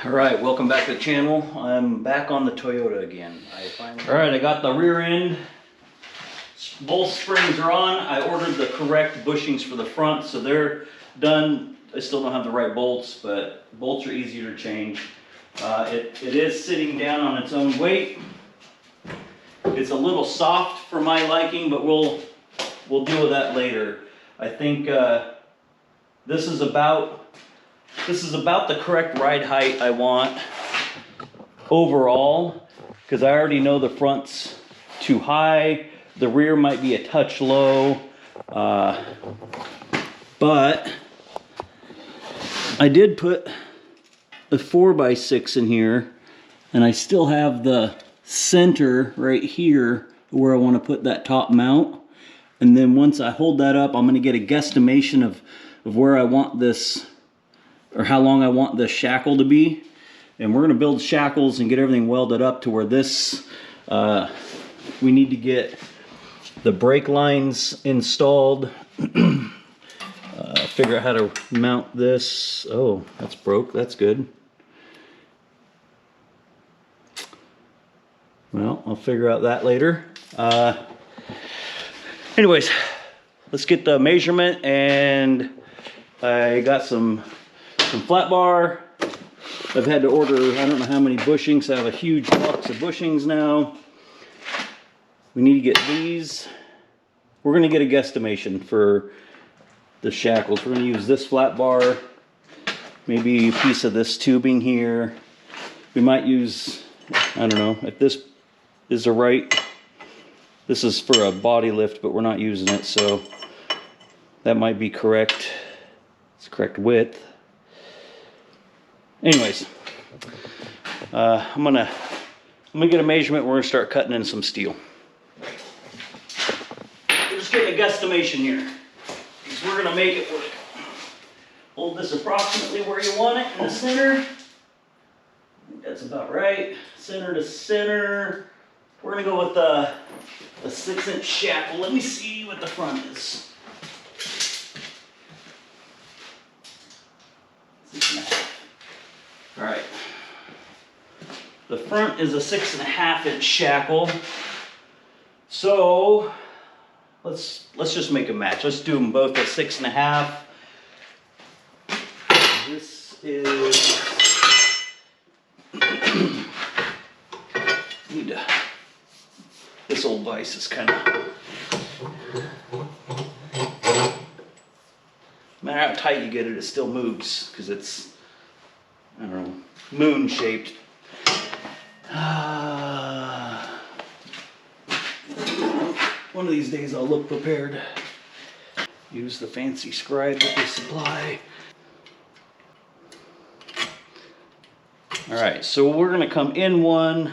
Alright, welcome back to the channel. I'm back on the Toyota again. Alright, I got the rear end. Both springs are on. I ordered the correct bushings for the front, so they're done. I still don't have the right bolts, but bolts are easier to change. It is sitting down on its own weight. It's a little soft for my liking, but we'll deal with that later. I think this is about the correct ride height I want overall, because I already know the front's too high, the rear might be a touch low, but I did put a 4x6 in here, and I still have the center right here where I want to put that top mount. And then once I hold that up, I'm going to get a guesstimation of where I want this, or how long I want this shackle to be. And we're going to build shackles and get everything welded up to where this, we need to get the brake lines installed. Figure out how to mount this. Oh, that's broke. That's good. Well, I'll figure out that later. Anyways, let's get the measurement, and I got some flat bar. I've had to order, I don't know how many bushings. I have a huge box of bushings now. We need to get these. We're going to get a guesstimation for the shackles. We're going to use this flat bar, maybe a piece of this tubing here. We might use, I don't know if this is the right, this is for a body lift, but we're not using it, so that might be correct. It's correct width. Anyways, I'm gonna get a measurement. We're gonna start cutting in some steel. We're just getting a guesstimation here, because we're gonna make it work. Hold this approximately where you want it in the center. I think that's about right. Center to center. We're gonna go with a 6-inch shackle. Let me see what the front is. 6.5. All right. The front is a 6.5-inch shackle. So let's just make a match. Let's do them both at 6.5. This is this old vise is kind of, no matter how tight you get it, it still moves because it's, I don't know, moon shaped. One of these days I'll look prepared. Use the fancy scribe that they supply. All right, so we're gonna come in one.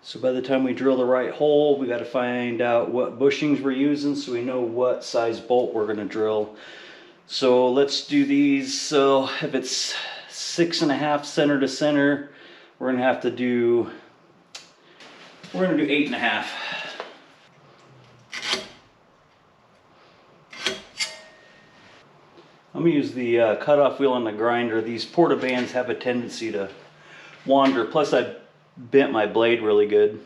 So by the time we drill the right hole, we got to find out what bushings we're using so we know what size bolt we're going to drill. So let's do these. So if it's 6.5 center to center, we're going to have to do, we're going to do 8.5. I'm going to use the cutoff wheel on the grinder. These porta bands have a tendency to wander. Plus I bent my blade really good.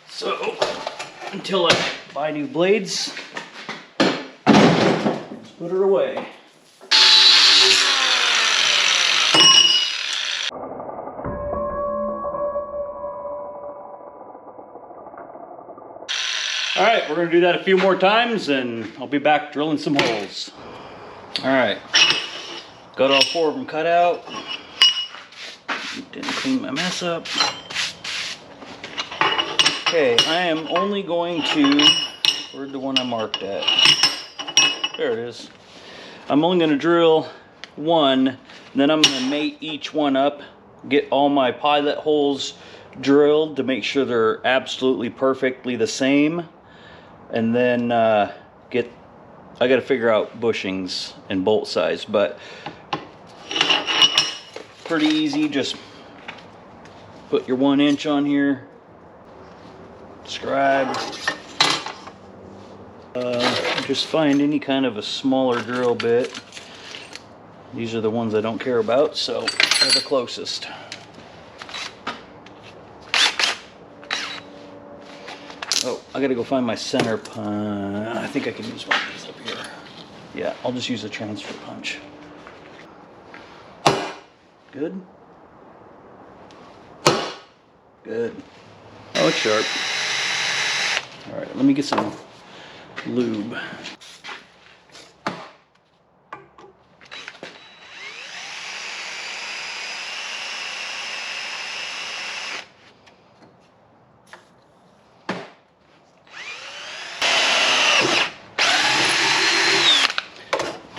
So until I buy new blades, let's put her away. All right, we're gonna do that a few more times and I'll be back drilling some holes. All right, got all 4 of them cut out. Didn't clean my mess up. Okay, I am only going to, where's the one I marked at? There it is. I'm only going to drill one, and then I'm going to mate each one up, get all my pilot holes drilled to make sure they're absolutely perfectly the same, and then I got to figure out bushings and bolt size, but pretty easy. Just put your 1 inch on here, scribe, just find any kind of a smaller drill bit. These are the ones I don't care about, so they're the closest. Oh, I gotta go find my center punch. I think I can use one of these up here. Yeah, I'll just use a transfer punch. Good? Good. Oh, it's sharp. All right, let me get some lube.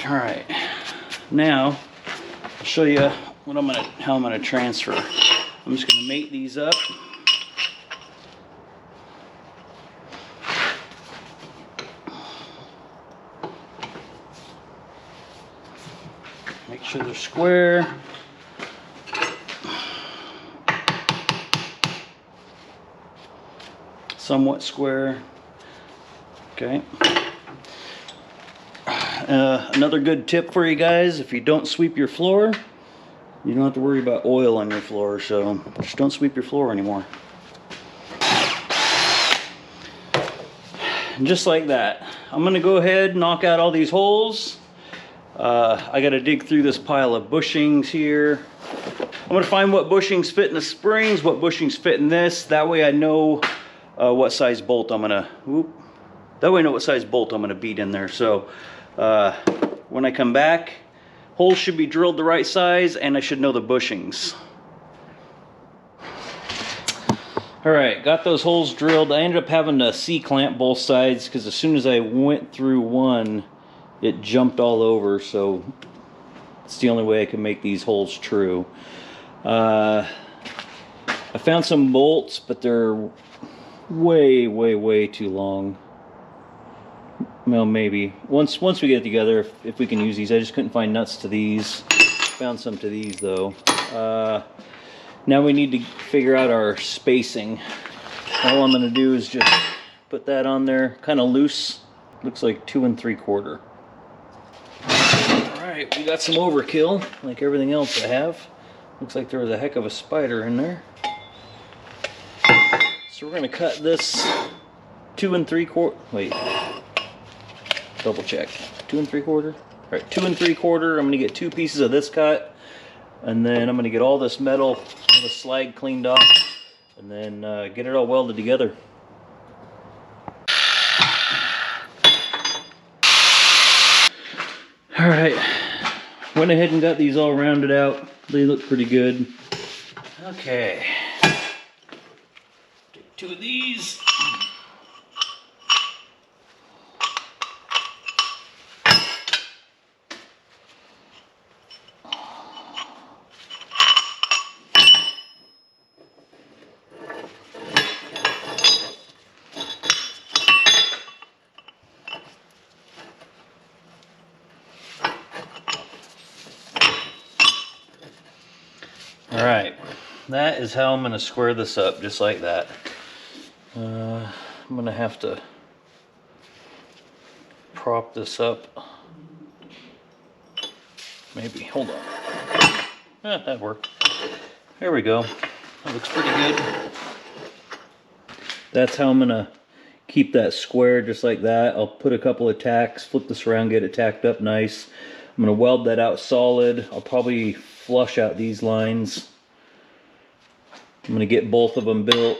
All right, now I'll show you how I'm gonna transfer. I'm just gonna mate these up. Make sure they're square. Somewhat square. Okay. Another good tip for you guys, if you don't sweep your floor, you don't have to worry about oil on your floor, so just don't sweep your floor anymore. And just like that, I'm going to go ahead and knock out all these holes. I got to dig through this pile of bushings here. I'm going to find what bushings fit in the springs, what bushings fit in this. That way I know what size bolt I'm going to, that way I know what size bolt I'm going to beat in there. So when I come back, holes should be drilled the right size, and I should know the bushings. All right, got those holes drilled. I ended up having to C-clamp both sides because as soon as I went through one, it jumped all over, so it's the only way I can make these holes true. I found some bolts, but they're way too long. Well, maybe once we get it together, if we can use these. I just couldn't find nuts to these. Found some to these though. Now we need to figure out our spacing. All I'm going to do is just put that on there, kind of loose. Looks like 2 3/4. All right, we got some overkill, like everything else I have. Looks like there was a heck of a spider in there. So we're going to cut this 2 3/4. Wait. Double check. 2 3/4. All right, 2 3/4. I'm gonna get 2 pieces of this cut, and then I'm gonna get all this metal, all the slag cleaned off, and then get it all welded together. All right, went ahead and got these all rounded out. They look pretty good. Okay, take 2 of these. All right, that is how I'm going to square this up, just like that. I'm going to have to prop this up. Maybe, hold on. That worked. There we go. That looks pretty good. That's how I'm going to keep that square, just like that. I'll put a couple of tacks, flip this around, get it tacked up nice. I'm going to weld that out solid. I'll probably flush out these lines. I'm going to get both of them built.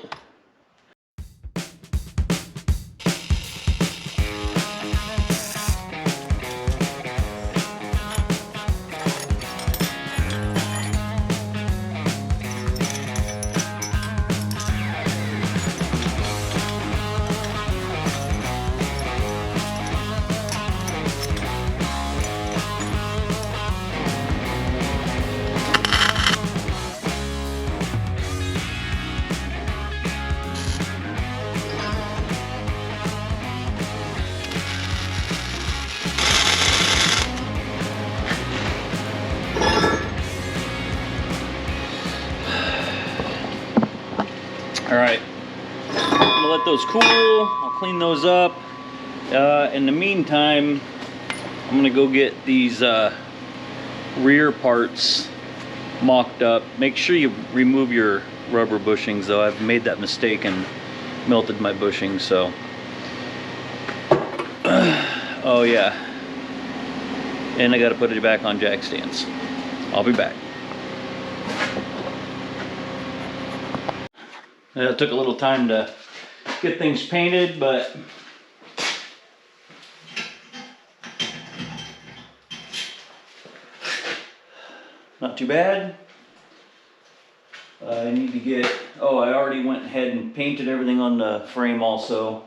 All right, I'm gonna let those cool. I'll clean those up. In the meantime, I'm gonna go get these rear parts mocked up. Make sure you remove your rubber bushings though. I've made that mistake and melted my bushings, so. Oh yeah. And I gotta put it back on jack stands. I'll be back. It took a little time to get things painted, but not too bad. I need to get, oh, I already went ahead and painted everything on the frame also.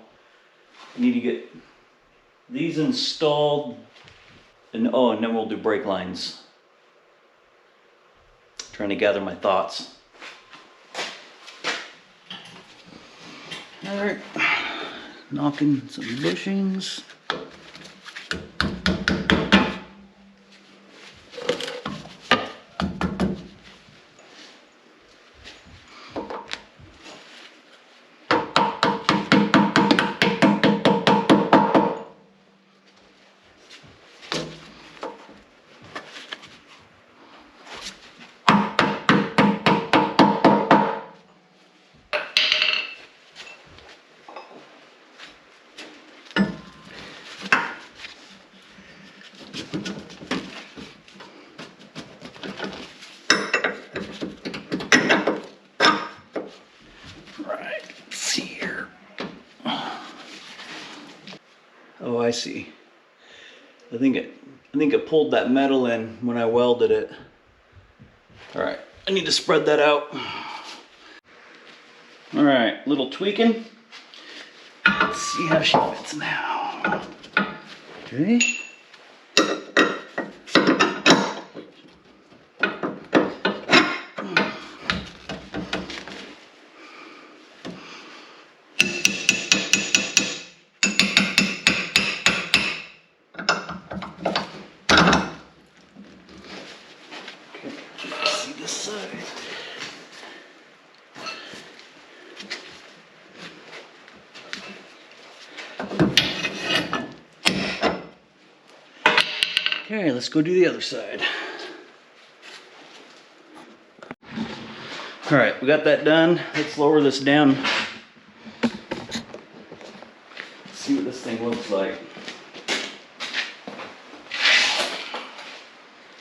I need to get these installed, and oh, and then we'll do brake lines. Trying to gather my thoughts. All right, knocking some bushings. Oh, I see. I think it pulled that metal in when I welded it. All right, I need to spread that out. All right, little tweaking. Let's see how she fits now. Okay. Okay, let's go do the other side. All right, we got that done. Let's lower this down. See what this thing looks like.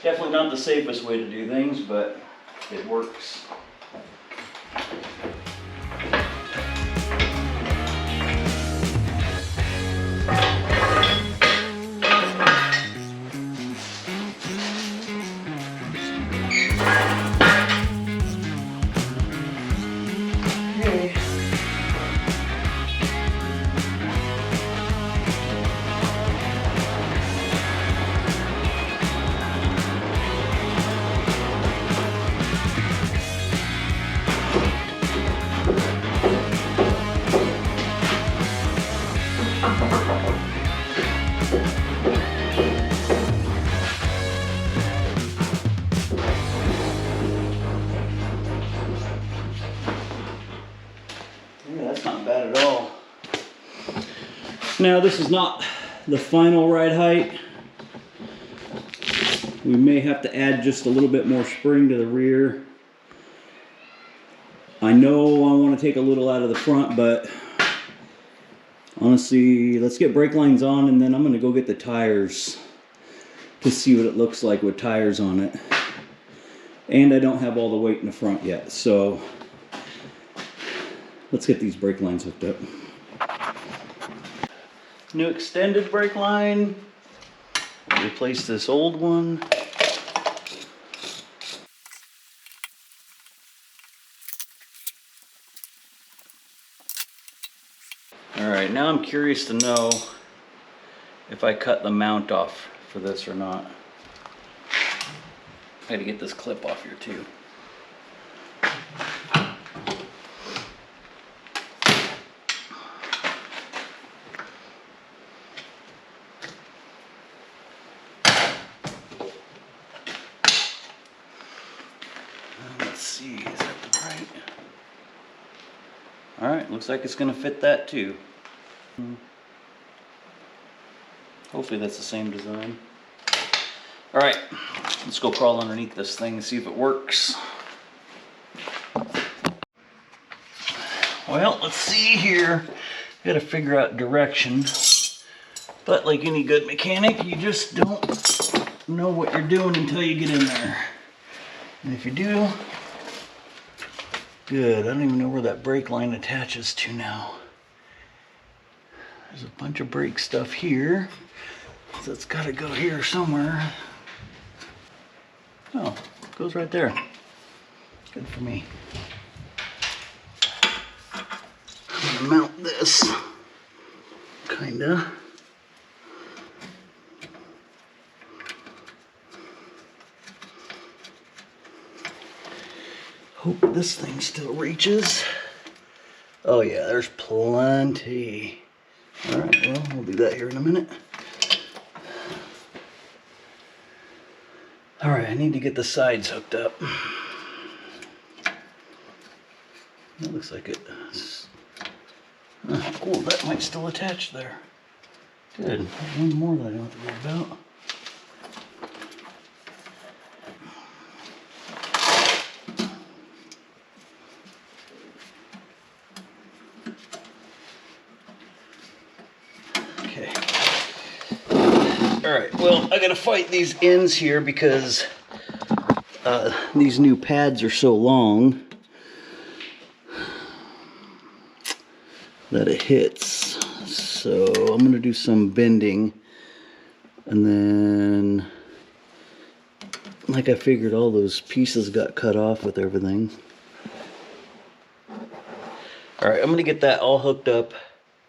Definitely not the safest way to do things, but it works. Now this is not the final ride height. We may have to add just a little bit more spring to the rear. I know I want to take a little out of the front, but honestly, let's get brake lines on and then I'm going to go get the tires to see what it looks like with tires on it. And I don't have all the weight in the front yet, so let's get these brake lines hooked up. New extended brake line. Replace this old one. All right, now I'm curious to know if I cut the mount off for this or not. I gotta get this clip off here too. Let's see, is that the right? All right, looks like it's gonna fit that too. Hopefully that's the same design. All right, let's go crawl underneath this thing and see if it works. Well, let's see here. Gotta figure out direction. But like any good mechanic, you just don't know what you're doing until you get in there. And if you do, good. I don't even know where that brake line attaches to now. There's a bunch of brake stuff here. So it's gotta go here somewhere. Oh, it goes right there. Good for me. I'm gonna mount this, kinda. Hope this thing still reaches. Oh yeah, there's plenty. All right, well, we'll do that here in a minute. All right, I need to get the sides hooked up. That looks like it. Oh, cool, that might still attach there. Good, one more that I don't have to worry about. Okay. All right, well, I gotta fight these ends here because these new pads are so long that it hits. So I'm gonna do some bending, and then, like I figured, all those pieces got cut off with everything. All right, I'm gonna get that all hooked up,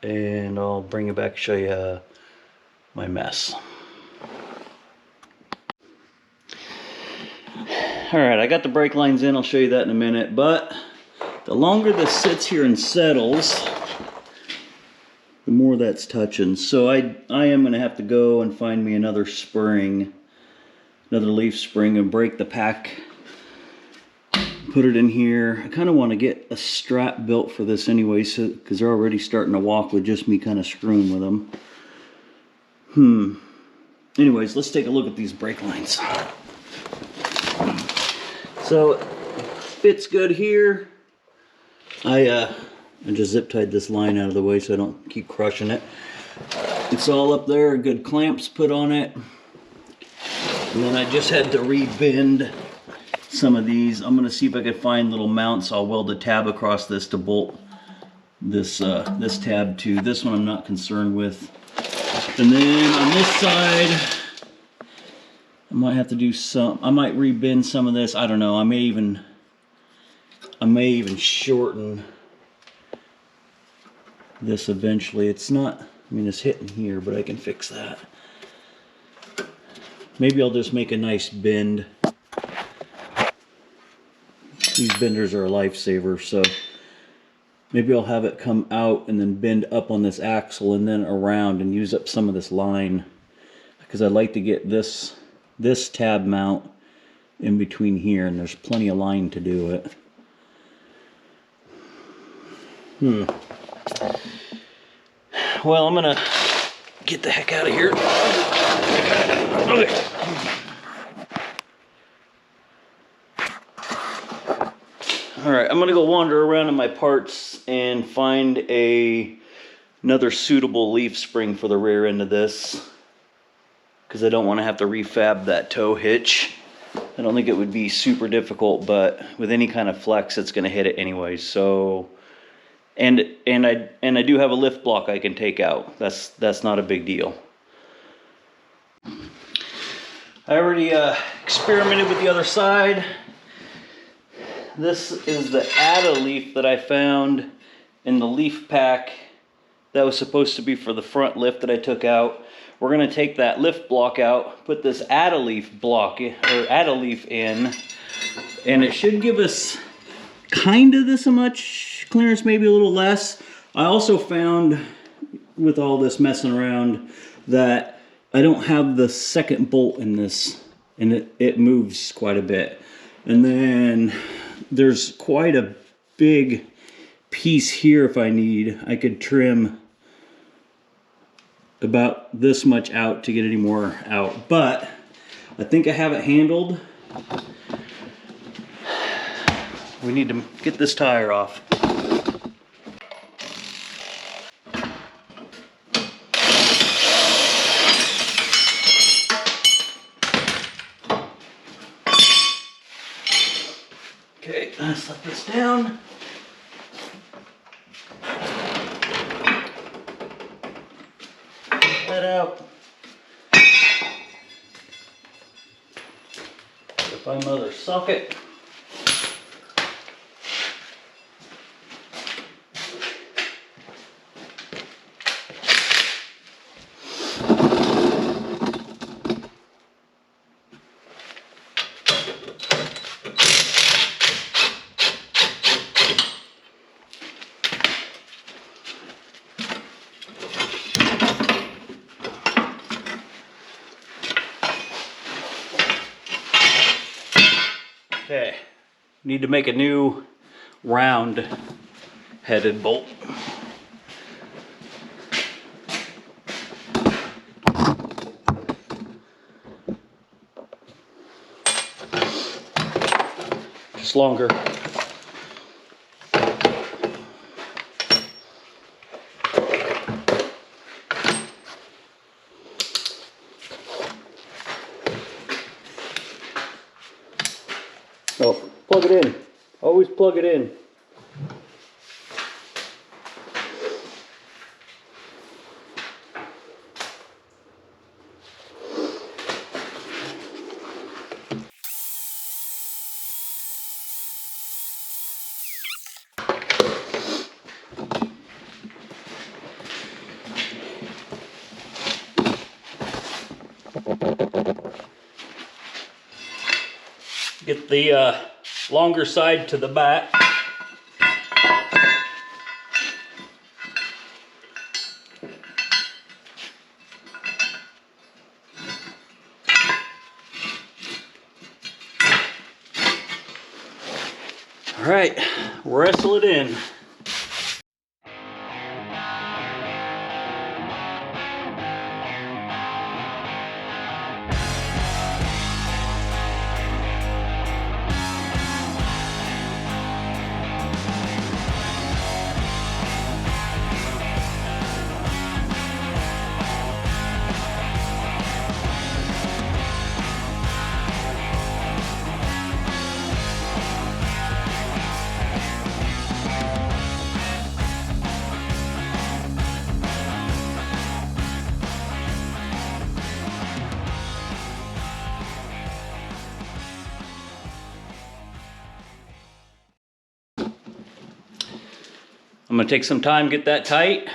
and I'll bring it back and show you my mess. All right, I got the brake lines in. I'll show you that in a minute, but the longer this sits here and settles, the more that's touching. So I am gonna have to go and find me another spring, another leaf spring, and break the pack, put it in here. I kind of want to get a strap built for this anyway, so because they're already starting to walk with just me kind of screwing with them. Anyways, let's take a look at these brake lines. So it fits good here. I just zip tied this line out of the way so I don't keep crushing it. It's all up there, good clamps put on it. And then I just had to rebend some of these. I'm gonna see if I can find little mounts. I'll weld a tab across this to bolt this this tab to. This one I'm not concerned with. And then on this side, I might have to do some, I might rebend some of this. I don't know, I may even shorten this eventually. It's not, I mean, it's hitting here, but I can fix that. Maybe I'll just make a nice bend. These benders are a lifesaver, so maybe I'll have it come out and then bend up on this axle and then around and use up some of this line, because I'd like to get this tab mount in between here, and there's plenty of line to do it. Well, I'm gonna get the heck out of here. Okay. All right, I'm gonna go wander around in my parts and find another suitable leaf spring for the rear end of this, because I don't want to have to refab that tow hitch. I don't think it would be super difficult, but with any kind of flex, it's gonna hit it anyway. So, and I do have a lift block I can take out. That's not a big deal. I already experimented with the other side. This is the Atta leaf that I found in the leaf pack that was supposed to be for the front lift that I took out. We're gonna take that lift block out, put this Atta leaf block or Atta leaf in, and it should give us kind of this much clearance, maybe a little less. I also found with all this messing around that I don't have the second bolt in this, and it moves quite a bit. And then there's quite a big piece here if I need. I could trim about this much out to get any more out, but I think I have it handled. We need to get this tire off. Okay, let's let this down. That out. Find another socket. Okay, need to make a new round headed bolt. Just longer. Oh, plug it in. Always plug it in. Get the longer side to the back. All right, wrestle it in. I'm gonna take some time, get that tight,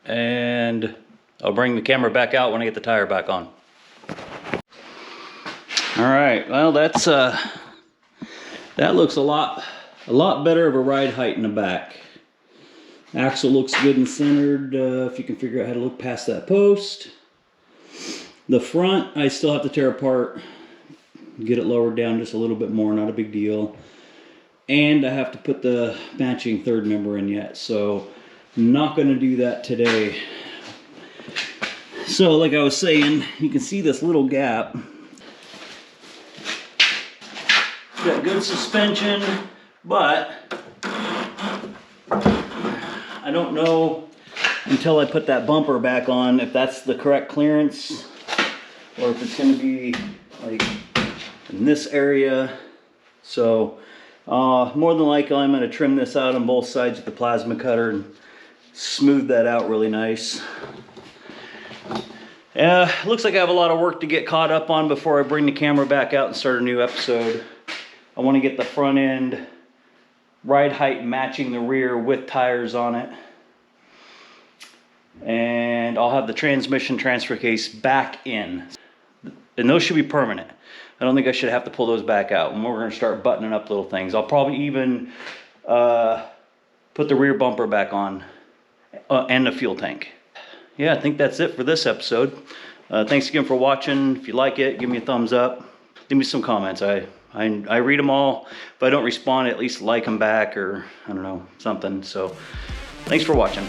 and I'll bring the camera back out when I get the tire back on. All right, well that looks a lot better of a ride height in the back. Axle looks good and centered, if you can figure out how to look past that post. The front, I still have to tear apart, get it lowered down just a little bit more, not a big deal. And I have to put the matching third member in yet, so I'm not going to do that today. So like I was saying, you can see this little gap. Got good suspension, but I don't know until I put that bumper back on if that's the correct clearance or if it's going to be like in this area. So more than likely I'm going to trim this out on both sides with the plasma cutter and smooth that out really nice. Looks like I have a lot of work to get caught up on before I bring the camera back out and start a new episode. I want to get the front end ride height matching the rear with tires on it. And I'll have the transmission transfer case back in. And those should be permanent. I don't think I should have to pull those back out. And we're going to start buttoning up little things. I'll probably even put the rear bumper back on and the fuel tank. Yeah, I think that's it for this episode. Thanks again for watching. If you like it, give me a thumbs up. Leave me some comments. I read them all. If I don't respond, at least like them back or, I don't know, something. So, thanks for watching.